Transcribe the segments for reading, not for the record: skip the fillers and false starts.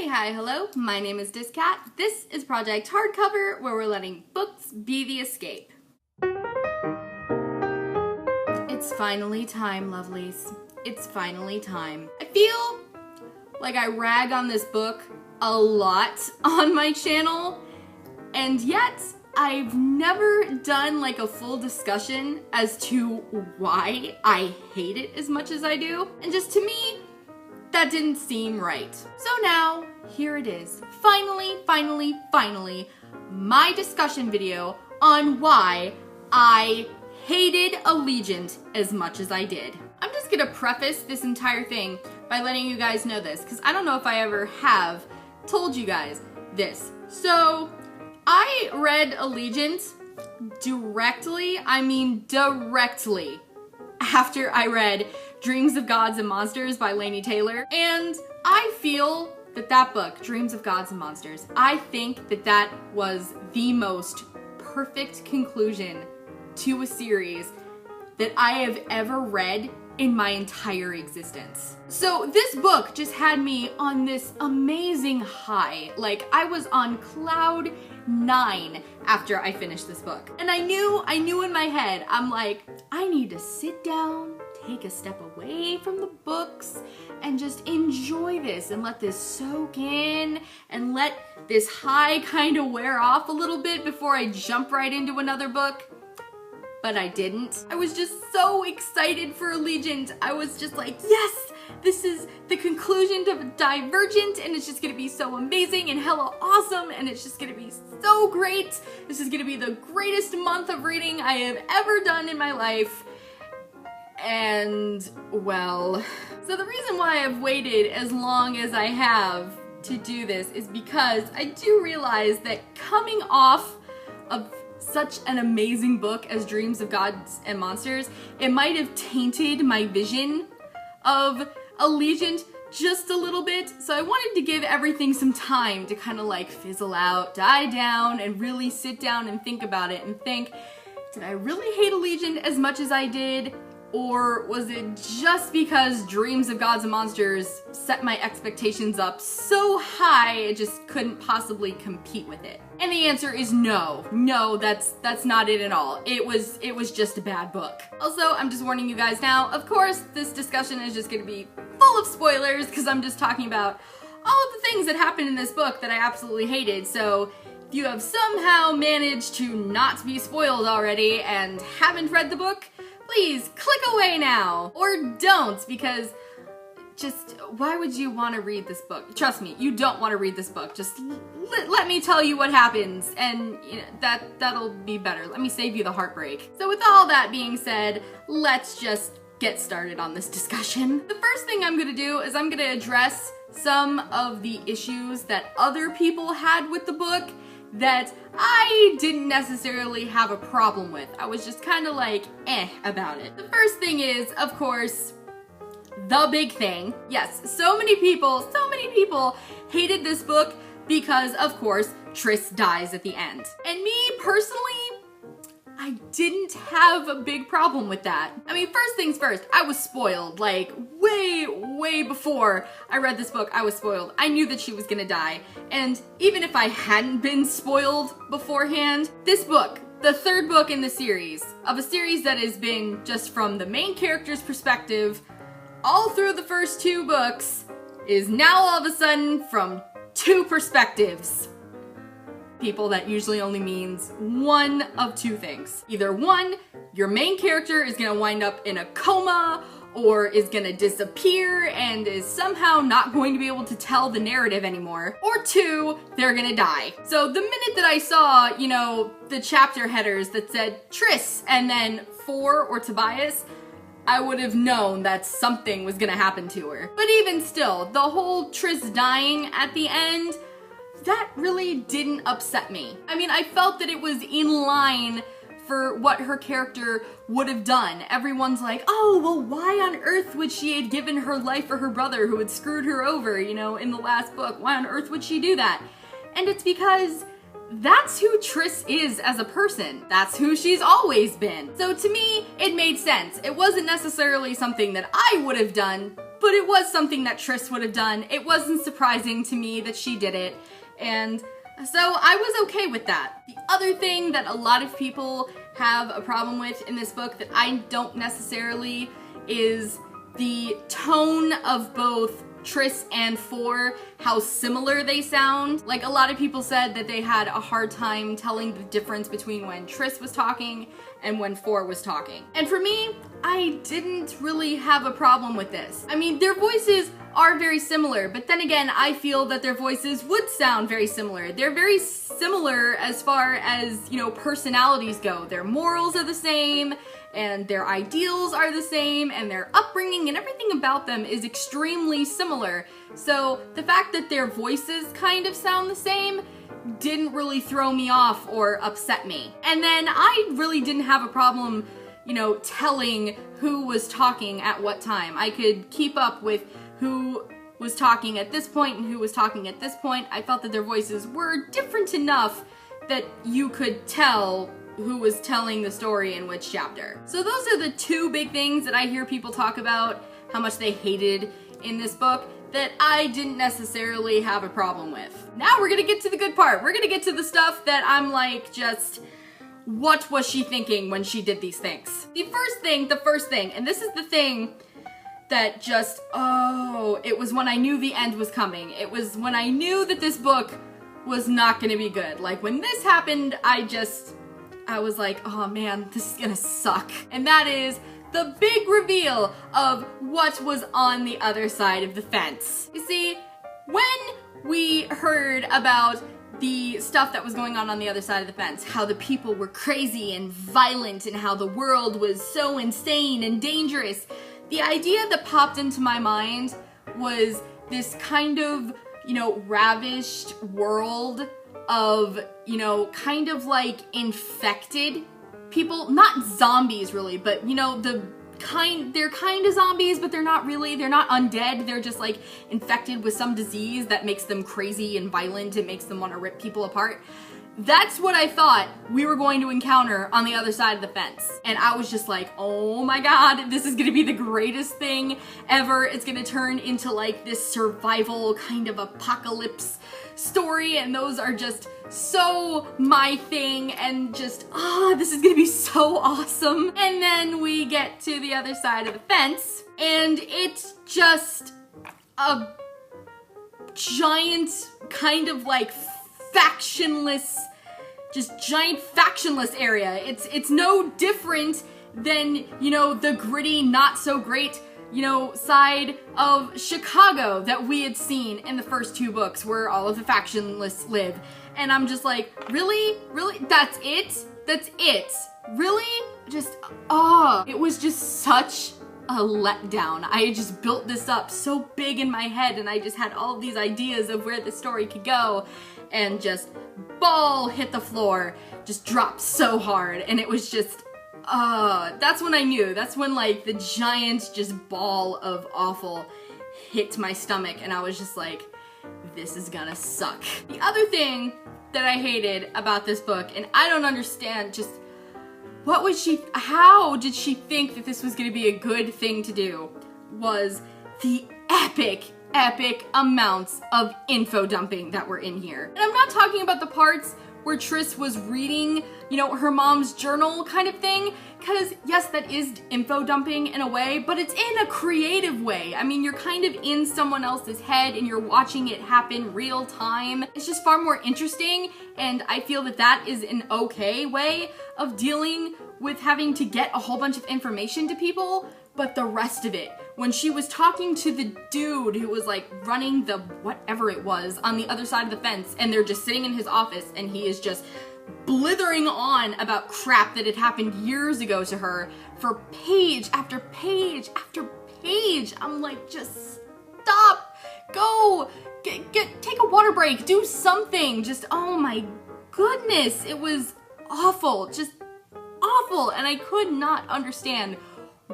Hey, hi, hello, my name is dis.cat. This is Project Hardcover, where we're letting books be the escape. It's finally time, lovelies. It's finally time. I feel like I rag on this book a lot on my channel, and yet I've never done like a full discussion as to why I hate it as much as I do. And just to me, that didn't seem right. So now, here it is. Finally, my discussion video on why I hated Allegiant as much as I did. I'm just gonna preface this entire thing by letting you guys know this, because I don't know if I ever have told you guys this. So, I read Allegiant directly after I read Dreams of Gods and Monsters by Laini Taylor. And I feel that that book, Dreams of Gods and Monsters, I think that that was the most perfect conclusion to a series that I have ever read in my entire existence. So this book just had me on this amazing high. Like, I was on cloud 9 after I finished this book. And I knew in my head, I'm like, I need to sit down, take a step away from the books, and just enjoy this and let this soak in and let this high kind of wear off a little bit before I jump right into another book. But I didn't. I was just so excited for Allegiant. I was just like, yes, this is the conclusion to Divergent, and it's just gonna be so amazing and hella awesome, and it's just gonna be so great. This is gonna be the greatest month of reading I have ever done in my life. And, well, so the reason why I've waited as long as I have to do this is because I do realize that coming off of such an amazing book as Dreams of Gods and Monsters, it might have tainted my vision of Allegiant just a little bit. So I wanted to give everything some time to kind of like fizzle out, die down, and really sit down and think about it and think, did I really hate Allegiant as much as I did? Or was it just because Dreams of Gods and Monsters set my expectations up so high I just couldn't possibly compete with it? And the answer is no. No, that's not it at all. It was just a bad book. Also, I'm just warning you guys now, of course, this discussion is just gonna be full of spoilers because I'm just talking about all of the things that happened in this book that I absolutely hated. So if you have somehow managed to not be spoiled already and haven't read the book, please click away now, or don't, because just, why would you want to read this book? Trust me, you don't want to read this book. Just let me tell you what happens, and you know, that'll be better. Let me save you the heartbreak. So with all that being said, let's just get started on this discussion. The first thing I'm gonna do is I'm gonna address some of the issues that other people had with the book that I didn't necessarily have a problem with. I was just kind of like, about it. The first thing is, of course, the big thing. Yes, so many people hated this book because, of course, Tris dies at the end. And me, personally, I didn't have a big problem with that. I mean, first things first, I was spoiled. Like, way before I read this book, I was spoiled. I knew that she was gonna die. And even if I hadn't been spoiled beforehand, this book, the third book in the series, of a series that has been just from the main character's perspective, all through the first 2 books, is now all of a sudden from 2 perspectives. People, that usually only means one of 2 things. Either 1, your main character is gonna wind up in a coma, or is gonna disappear and is somehow not going to be able to tell the narrative anymore. Or 2, they're gonna die. So the minute that I saw, you know, the chapter headers that said Tris and then 4 or Tobias, I would have known that something was gonna happen to her. But even still, the whole Tris dying at the end, that really didn't upset me. I mean, I felt that it was in line for what her character would have done. Everyone's like, oh, well, why on earth would she have given her life for her brother who had screwed her over, you know, in the last book? Why on earth would she do that? And it's because that's who Tris is as a person. That's who she's always been. So to me, it made sense. It wasn't necessarily something that I would have done, but it was something that Tris would have done. It wasn't surprising to me that she did it, and so I was okay with that. The other thing that a lot of people have a problem with in this book that I don't necessarily is the tone of both Tris and Four, how similar they sound. Like, a lot of people said that they had a hard time telling the difference between when Tris was talking and when Four was talking. And for me, I didn't really have a problem with this. I mean, their voices are very similar, but then again, I feel that their voices would sound very similar. They're very similar as far as, you know, personalities go. Their morals are the same, and their ideals are the same, and their upbringing and everything about them is extremely similar. So the fact that their voices kind of sound the same didn't really throw me off or upset me. And then I really didn't have a problem, you know, telling who was talking at what time. I could keep up with who was talking at this point and who was talking at this point. I felt that their voices were different enough that you could tell who was telling the story in which chapter. So those are the two big things that I hear people talk about, how much they hated in this book, that I didn't necessarily have a problem with. Now we're gonna get to the good part. We're gonna get to the stuff that I'm like, just, what was she thinking when she did these things? The first thing, and this is the thing that just, oh, it was when I knew the end was coming. It was when I knew that this book was not gonna be good. Like, when this happened, I was like, oh man, this is gonna suck. And that is the big reveal of what was on the other side of the fence. You see, when we heard about the stuff that was going on the other side of the fence, how the people were crazy and violent and how the world was so insane and dangerous, the idea that popped into my mind was this kind of, you know, ravished world of, you know, kind of like infected people, not zombies really, but, you know, they're kind of zombies, but they're not really, they're not undead, they're just like infected with some disease that makes them crazy and violent and makes them want to rip people apart. That's what I thought we were going to encounter on the other side of the fence. And I was just like, oh my god, this is gonna be the greatest thing ever. It's gonna turn into like this survival kind of apocalypse story, and those are just so my thing, and just, this is gonna be so awesome. And then we get to the other side of the fence, and it's just a giant kind of like factionless, just giant factionless area. It's no different than, you know, the gritty, not so great, you know, side of Chicago that we had seen in the first two books where all of the factionless live. And I'm just like, really? Really? That's it? That's it? Really? Just, it was just such a letdown. I had just built this up so big in my head, and I just had all of these ideas of where the story could go, and just ball hit the floor, just dropped so hard, and it was just, that's when I knew. That's when like the giant just ball of awful hit my stomach, and I was just like, this is gonna suck. The other thing that I hated about this book, and I don't understand, just how did she think that this was gonna be a good thing to do, was the epic amounts of info dumping that were in here. And I'm not talking about the parts where Tris was reading, you know, her mom's journal kind of thing, because yes, that is info dumping in a way, but it's in a creative way. I mean, you're kind of in someone else's head and you're watching it happen real time. It's just far more interesting, and I feel that that is an okay way of dealing with having to get a whole bunch of information to people. But the rest of it, when she was talking to the dude who was like running the whatever it was on the other side of the fence, and they're just sitting in his office, and he is just blithering on about crap that had happened years ago to her for page after page after page. I'm like, just stop, go, take a water break, do something. Just, oh my goodness, it was awful, just awful, and I could not understand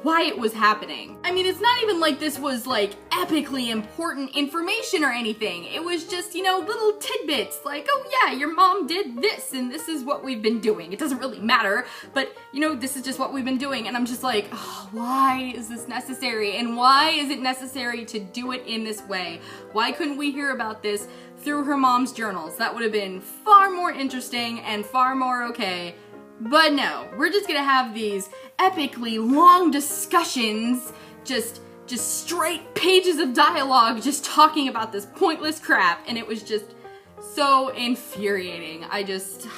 why it was happening. I mean, it's not even like this was like epically important information or anything. It was just, you know, little tidbits like, oh yeah, your mom did this and this is what we've been doing. It doesn't really matter, but you know, this is just what we've been doing. And I'm just like, oh, why is this necessary? And why is it necessary to do it in this way? Why couldn't we hear about this through her mom's journals? That would have been far more interesting and far more okay. But no, we're just gonna have these epically long discussions, just straight pages of dialogue just talking about this pointless crap, and it was just so infuriating. I just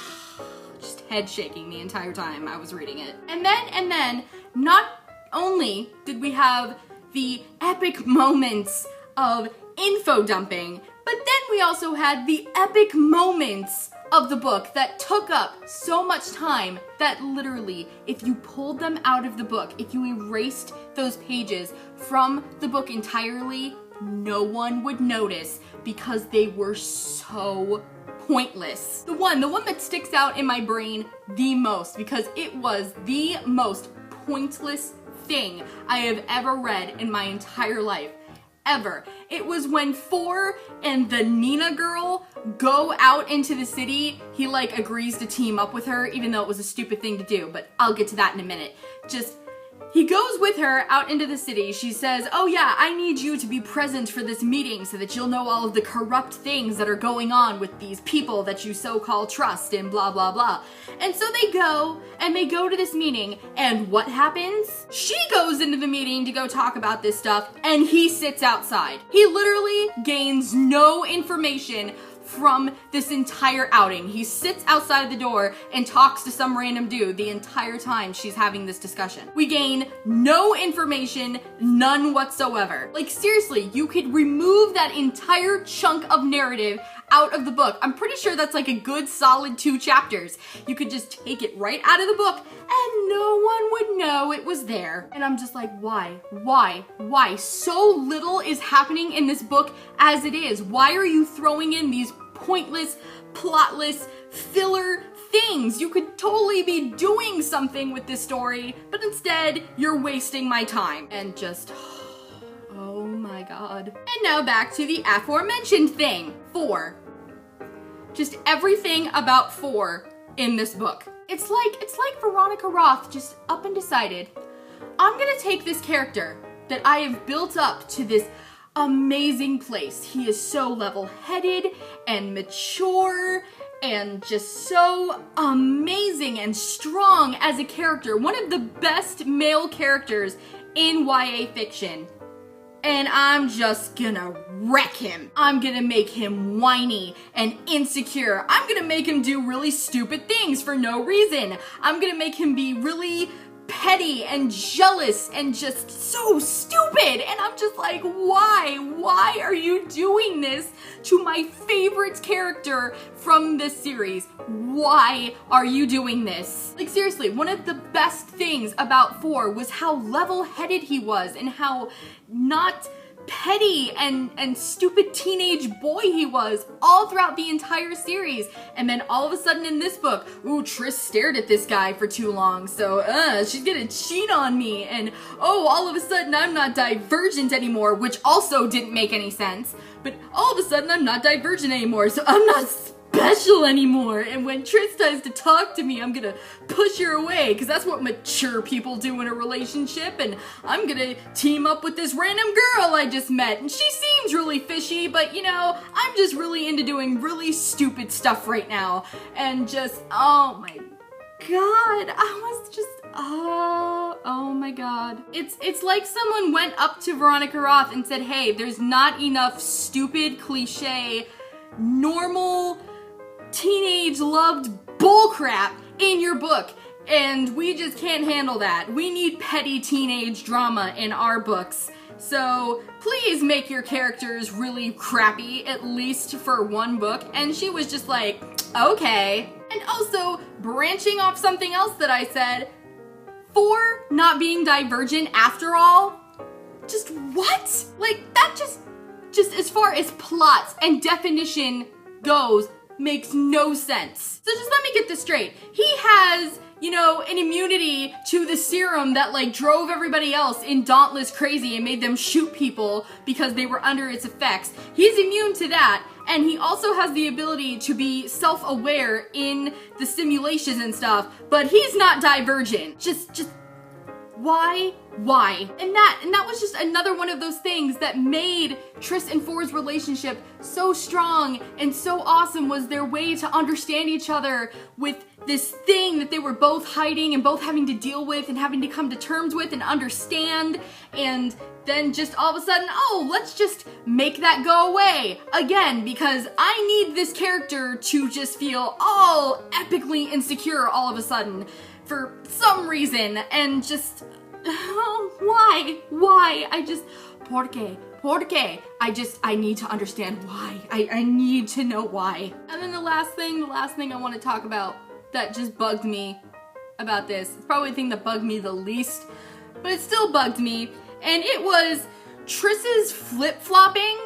head shaking the entire time I was reading it. And then, not only did we have the epic moments of info dumping, but then we also had the epic moments of the book that took up so much time that literally, if you pulled them out of the book, if you erased those pages from the book entirely, no one would notice because they were so pointless. The one that sticks out in my brain the most, because it was the most pointless thing I have ever read in my entire life. Ever. It was when 4 and the Nina girl go out into the city. He like agrees to team up with her, even though it was a stupid thing to do, but I'll get to that in a minute. He goes with her out into the city. She says, oh yeah, I need you to be present for this meeting so that you'll know all of the corrupt things that are going on with these people that you so-called trust and blah, blah, blah. And so they go to this meeting, and what happens? She goes into the meeting to go talk about this stuff, and he sits outside. He literally gains no information from this entire outing. He sits outside the door and talks to some random dude the entire time she's having this discussion. We gain no information, none whatsoever. Like seriously, you could remove that entire chunk of narrative out of the book. I'm pretty sure that's like a good solid 2 chapters. You could just take it right out of the book and no one would know it was there. And I'm just like, why? So little is happening in this book as it is. Why are you throwing in these pointless, plotless, filler things? You could totally be doing something with this story, but instead you're wasting my time. And just, oh my god. And now back to the aforementioned thing. 4. Just everything about 4 in this book. It's like Veronica Roth just up and decided, I'm gonna take this character that I have built up to this amazing place. He is so level-headed and mature and just so amazing and strong as a character. One of the best male characters in YA fiction. And I'm just gonna wreck him. I'm gonna make him whiny and insecure. I'm gonna make him do really stupid things for no reason. I'm gonna make him be really petty and jealous and just so stupid. And I'm just like, why? Why are you doing this to my favorite character from this series? Why are you doing this? Like seriously, one of the best things about 4 was how level-headed he was and how not petty and stupid teenage boy he was all throughout the entire series. And then all of a sudden in this book, ooh, Triss stared at this guy for too long, so she's gonna cheat on me. And oh, all of a sudden I'm not divergent anymore, which also didn't make any sense. But all of a sudden I'm not divergent anymore, so I'm not special anymore. And when Triss tries to talk to me, I'm gonna push her away, because that's what mature people do in a relationship. And I'm gonna team up with this random girl I just met, and she seems really fishy, but you know, I'm just really into doing really stupid stuff right now. And just, oh my god, I was just, oh my god. It's like someone went up to Veronica Roth and said, hey, there's not enough stupid, cliche, normal, teenage loved bullcrap in your book, and we just can't handle that. We need petty teenage drama in our books. So please make your characters really crappy, at least for one book. And she was just like, okay. And also, branching off something else that I said, 4 not being divergent after all, just what? Like, that just as far as plots and definition goes, makes no sense. So just let me get this straight. He has you know, an immunity to the serum that like drove everybody else in Dauntless crazy and made them shoot people because they were under its effects. He's immune to that, and he also has the ability to be self-aware in the simulations and stuff, but he's not Divergent. Just why? And that was just another one of those things that made Triss and For's relationship so strong and so awesome, was their way to understand each other with this thing that they were both hiding and both having to deal with and having to come to terms with and understand, and then just all of a sudden, oh, let's just make that go away again because I need this character to just feel all epically insecure all of a sudden for some reason, and just, why? ¿Por qué? I need to understand why. I need to know why. And then the last thing I want to talk about that just bugged me about this, it's probably the thing that bugged me the least, but it still bugged me, and it was Triss's flip-flopping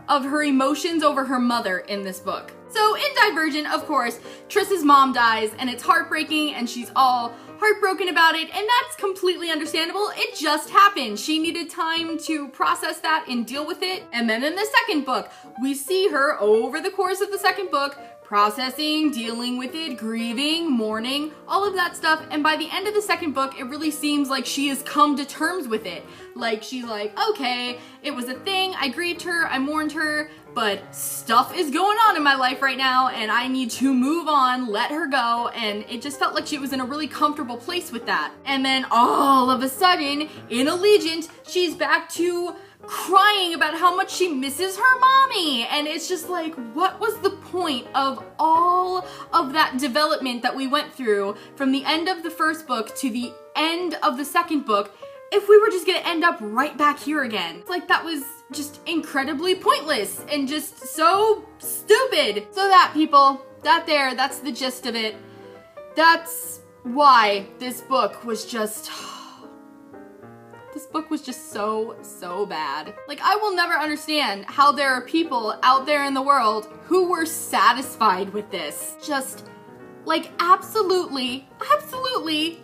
of her emotions over her mother in this book. So in Divergent, of course, Triss's mom dies, and it's heartbreaking, and she's all heartbroken about it, and that's completely understandable. It just happened. She needed time to process that and deal with it. And then in the second book, we see her over the course of the second book processing, dealing with it, grieving, mourning, all of that stuff. And by the end of the second book, it really seems like she has come to terms with it. Like, she's like, okay, it was a thing, I grieved her, I mourned her, but stuff is going on in my life right now, and I need to move on, let her go, and it just felt like she was in a really comfortable place with that. And then all of a sudden, in Allegiant, she's back to crying about how much she misses her mommy, and it's just like, what was the point of all of that development that we went through from the end of the first book to the end of the second book if we were just gonna end up right back here again? It's like, that was just incredibly pointless and just so stupid. So that, people, that's the gist of it. That's why this book was just so bad. Like, I will never understand how there are people out there in the world who were satisfied with this. Just, like, absolutely,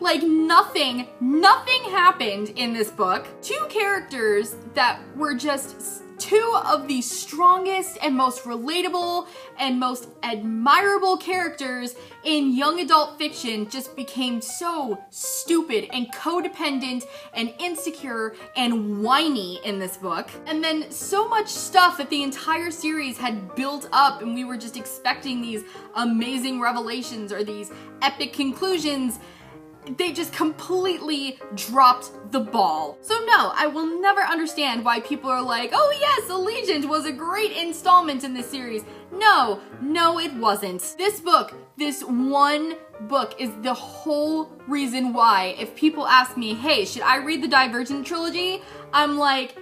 like nothing happened in this book. Two characters that were just two of the strongest and most relatable and most admirable characters in young adult fiction just became so stupid and codependent and insecure and whiny in this book. And then so much stuff that the entire series had built up, and we were just expecting these amazing revelations or these epic conclusions, they just completely dropped the ball. So no, I will never understand why people are like, oh yes, Allegiant was a great installment in this series. No, it wasn't. This book, this one book, is the whole reason why, if people ask me, hey, should I read the Divergent trilogy? I'm like,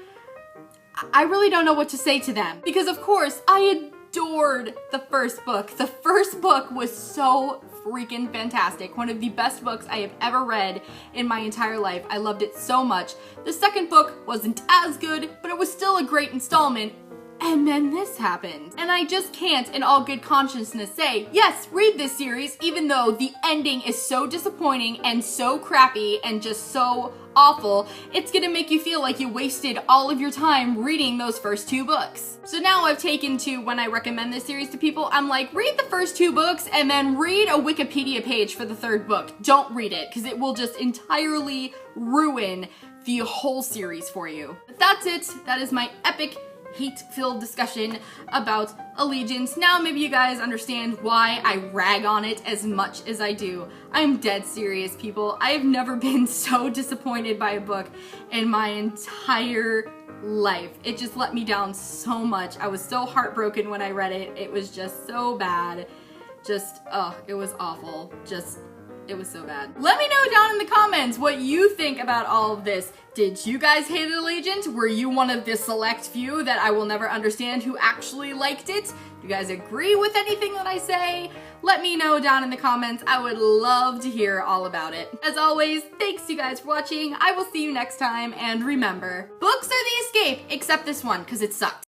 I really don't know what to say to them. Because of course, I adored the first book. The first book was so freaking fantastic. One of the best books I have ever read in my entire life. I loved it so much. The second book wasn't as good, but it was still a great installment. And then this happened. And I just can't, in all good consciousness, say, yes, read this series, even though the ending is so disappointing and so crappy and just so awful. It's gonna make you feel like you wasted all of your time reading those first two books. So now I've taken to, when I recommend this series to people, I'm like, read the first two books and then read a Wikipedia page for the third book. Don't read it, because it will just entirely ruin the whole series for you. But that's it. That is my epic hate-filled discussion about Allegiance. Now maybe you guys understand why I rag on it as much as I do. I'm dead serious, people. I have never been so disappointed by a book in my entire life. It just let me down so much. I was so heartbroken when I read it. It was just so bad. Just, it was awful. It was so bad. Let me know down in the comments what you think about all of this. Did you guys hate Allegiant? Were you one of the select few that I will never understand who actually liked it? Do you guys agree with anything that I say? Let me know down in the comments. I would love to hear all about it. As always, thanks you guys for watching. I will see you next time, and remember, books are the escape, except this one, because it sucked.